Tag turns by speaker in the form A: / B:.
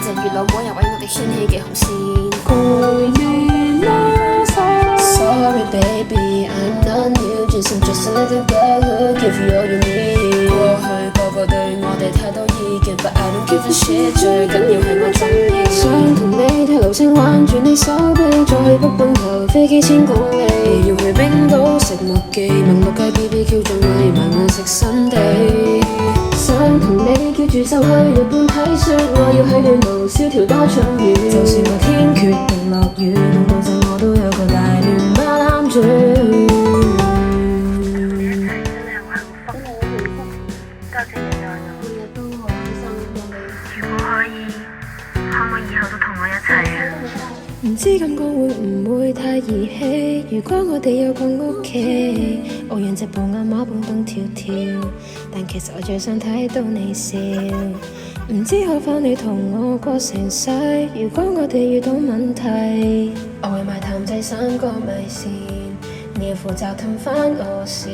A: 隻月亮每日為我哋掀起嘅紅線。Sorry baby, I'm not new, just a little girl who give you all you need。過去個個對我哋太多意見 ，but I don't give a shit， 最緊要係我中意。想同你睇流星挽住你手臂，再去北半球飛幾千公里，要去冰島食麥記，問六街 BBQ 仲咪慢慢食新地。想同你叫住手去日本睇雪，我要喺暖爐燒條多春魚。就算個天決定落雨，到陣我都有個大暖包攬住。
B: 多謝你愛我。每日都好開心有你。如果可以，可唔可以以後都同我一齊啊？
A: 唔知感覺會唔會太兒戲？如果我哋有個屋企，我讓隻布偶貓蹦蹦跳跳，但其實我最想睇到你笑。唔知可否你同我過成世？如果我哋遇到問題，我會買淡仔3個米線，你要負責氹返我笑。